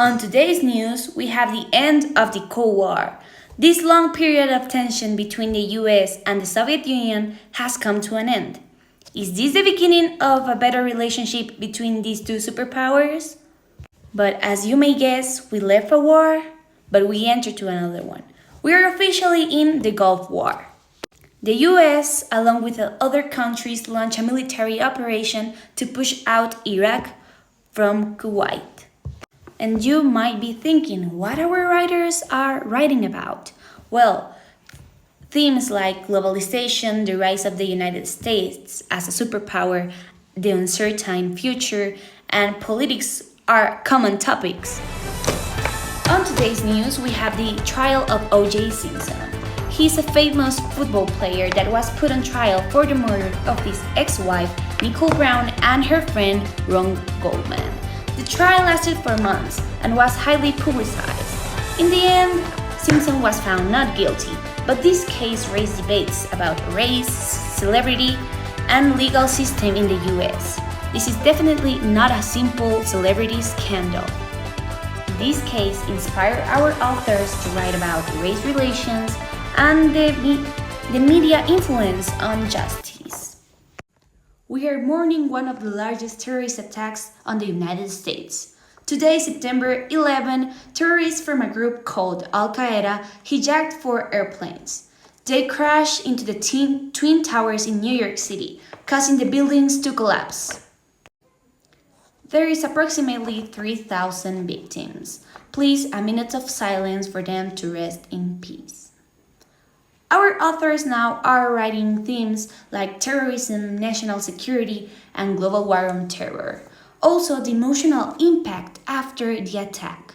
On today's news, we have the end of the Cold War. This long period of tension between the US and the Soviet Union has come to an end. Is this the beginning of a better relationship between these two superpowers? But as you may guess, we left a war, but we entered to another one. We are officially in the Gulf War. The US, along with other countries, launched a military operation to push out Iraq from Kuwait. And you might be thinking, what our writers are writing about? Well, themes like globalization, the rise of the United States as a superpower, the uncertain future, and politics are common topics. On today's news, we have the trial of O.J. Simpson. He's a famous football player that was put on trial for the murder of his ex-wife, Nicole Brown, and her friend, Ron Goldman. The trial lasted for months and was highly publicized. In the end, Simpson was found not guilty, but this case raised debates about race, celebrity, and legal system in the US. This is definitely not a simple celebrity scandal. This case inspired our authors to write about race relations and the media influence on justice. We are mourning one of the largest terrorist attacks on the United States. Today, September 11, terrorists from a group called Al-Qaeda hijacked 4 airplanes. They crashed into the Twin Towers in New York City, causing the buildings to collapse. There is approximately 3,000 victims. Please, a minute of silence for them to rest in peace. Our authors now are writing themes like terrorism, national security, and global war on terror. Also, the emotional impact after the attack.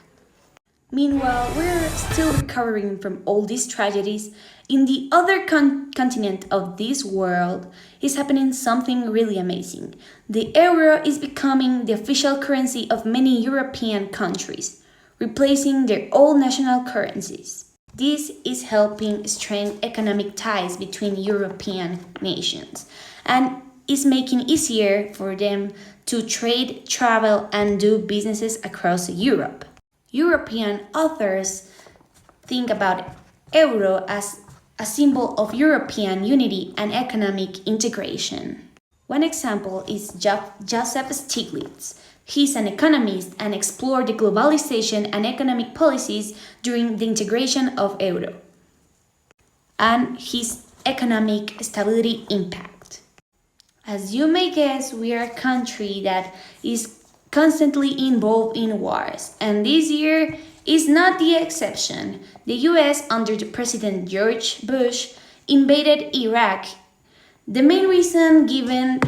Meanwhile, we're still recovering from all these tragedies. In the other continent of this world is happening something really amazing. The euro is becoming the official currency of many European countries, replacing their old national currencies. This is helping strengthen economic ties between European nations and is making it easier for them to trade, travel, and do businesses across Europe. European authors think about euro as a symbol of European unity and economic integration. One example is Joseph Stiglitz. He's an economist and explored the globalization and economic policies during the integration of euro and his economic stability impact. As you may guess, we are a country that is constantly involved in wars, and this year is not the exception. The US, under the President George Bush, invaded Iraq. The main reason given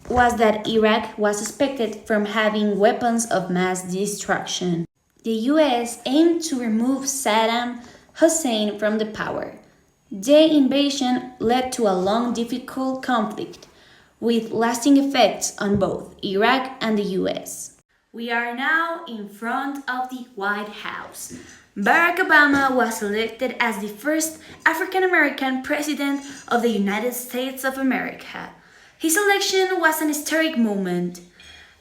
was that Iraq was suspected from having weapons of mass destruction. The US aimed to remove Saddam Hussein from the power. The invasion led to a long, difficult conflict with lasting effects on both Iraq and the US. We are now in front of the White House. Barack Obama was elected as the first African American president of the United States of America. His election was an historic moment.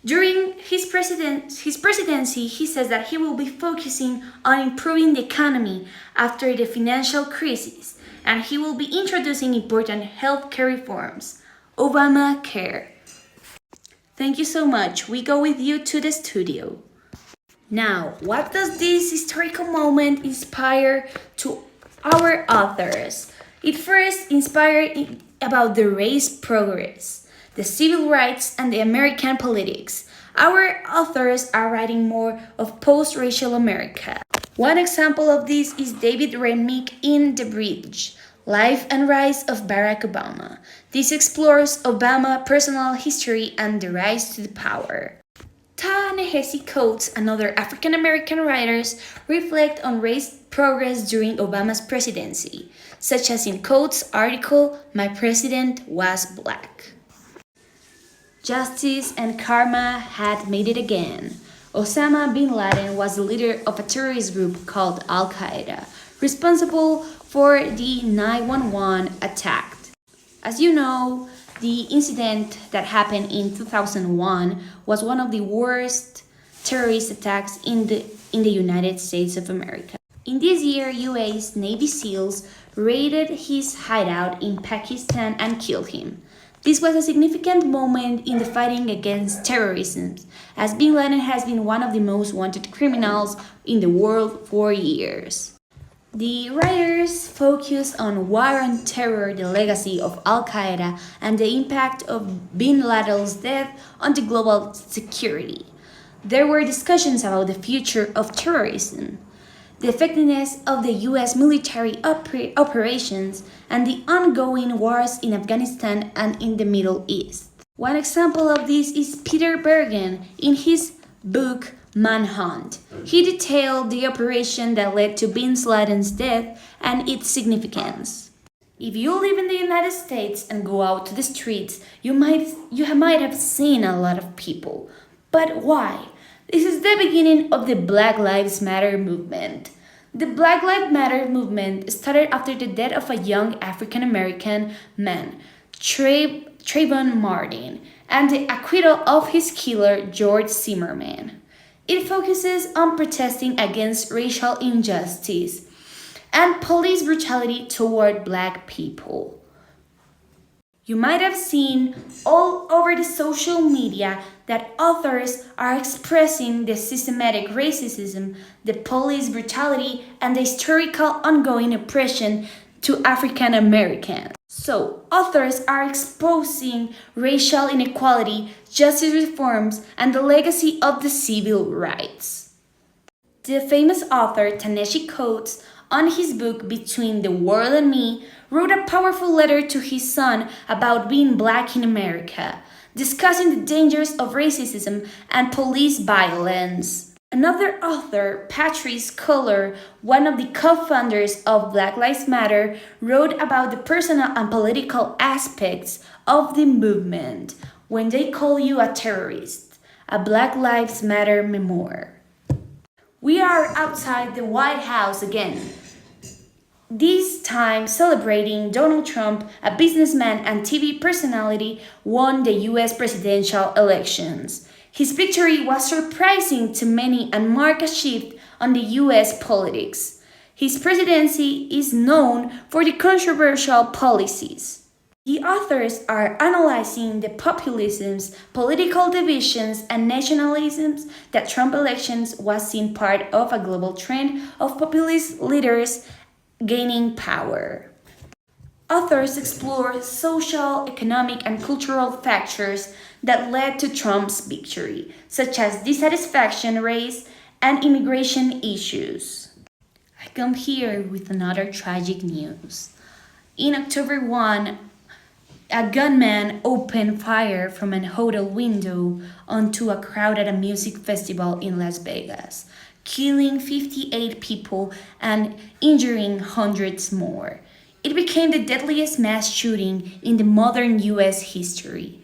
During his presidency, he says that he will be focusing on improving the economy after the financial crisis, and he will be introducing important healthcare reforms, Obamacare. Thank you so much. We go with you to the studio. Now, what does this historical moment inspire to our authors? It first inspired about the race progress, the civil rights, and the American politics. Our authors are writing more of post-racial America. One example of this is David Remnick in The Bridge, Life and Rise of Barack Obama. This explores Obama's personal history and the rise to the power. Ta-Nehisi Coates and other African-American writers reflect on race progress during Obama's presidency, such as in Coates' article, My President Was Black. Justice and karma had made it again. Osama bin Laden was the leader of a terrorist group called Al-Qaeda, responsible for the 9/11 attack. As you know, the incident that happened in 2001 was one of the worst terrorist attacks in in the United States of America. In this year, US Navy SEALs raided his hideout in Pakistan and killed him. This was a significant moment in the fighting against terrorism, as bin Laden has been one of the most wanted criminals in the world for years. The writers focus on war on terror, the legacy of Al Qaeda, and the impact of bin Laden's death on the global security. There were discussions about the future of terrorism, the effectiveness of the US military operations, and the ongoing wars in Afghanistan and in the Middle East. One example of this is Peter Bergen in his book Manhunt. He detailed the operation that led to bin Laden's death and its significance. If you live in the United States and go out to the streets, you might have seen a lot of people. But why? This is the beginning of the Black Lives Matter movement. The Black Lives Matter movement started after the death of a young African-American man, Trayvon Martin, and the acquittal of his killer, George Zimmerman. It focuses on protesting against racial injustice and police brutality toward Black people. You might have seen all over the social media that authors are expressing the systematic racism, the police brutality, and the historical ongoing oppression to African Americans. So, authors are exposing racial inequality, justice reforms, and the legacy of the civil rights. The famous author Ta-Nehisi Coates, on his book Between the World and Me, wrote a powerful letter to his son about being Black in America, discussing the dangers of racism and police violence. Another author, Patrisse Cullors, one of the co-founders of Black Lives Matter, wrote about the personal and political aspects of the movement, When They Call You a Terrorist, a Black Lives Matter memoir. We are outside the White House again, this time celebrating Donald Trump, a businessman and TV personality, won the US presidential elections. His victory was surprising to many and marked a shift on the US politics. His presidency is known for the controversial policies. The authors are analyzing the populisms, political divisions, and nationalisms that Trump elections was seen part of a global trend of populist leaders gaining power. Authors explore social, economic, and cultural factors that led to Trump's victory, such as dissatisfaction, race, and immigration issues. I come here with another tragic news. In October 1, a gunman opened fire from an hotel window onto a crowd at a music festival in Las Vegas, killing 58 people and injuring hundreds more. It became the deadliest mass shooting in the modern US history.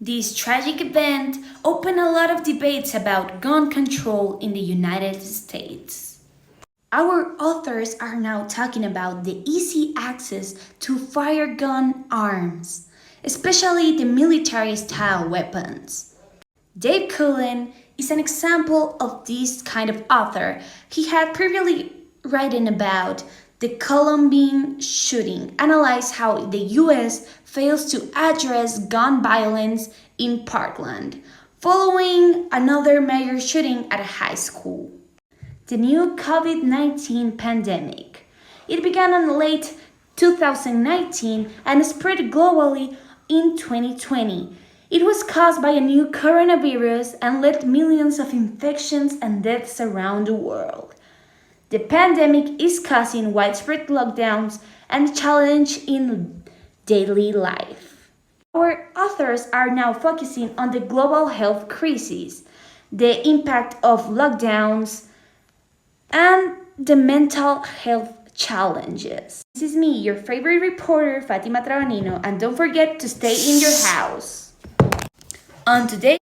This tragic event opened a lot of debates about gun control in the United States. Our authors are now talking about the easy access to fire gun arms, especially the military-style weapons. Dave Cullen is an example of this kind of author. He had previously written about the Columbine shooting, analyzed how the US fails to address gun violence in Portland, following another major shooting at a high school. The new COVID-19 pandemic. It began in late 2019 and spread globally in 2020. It was caused by a new coronavirus and led millions of infections and deaths around the world. The pandemic is causing widespread lockdowns and challenge in daily life. Our authors are now focusing on the global health crisis, the impact of lockdowns, and the mental health challenges. This is me, your favorite reporter, Fatima Trabanino, and don't forget to stay in your house. On today's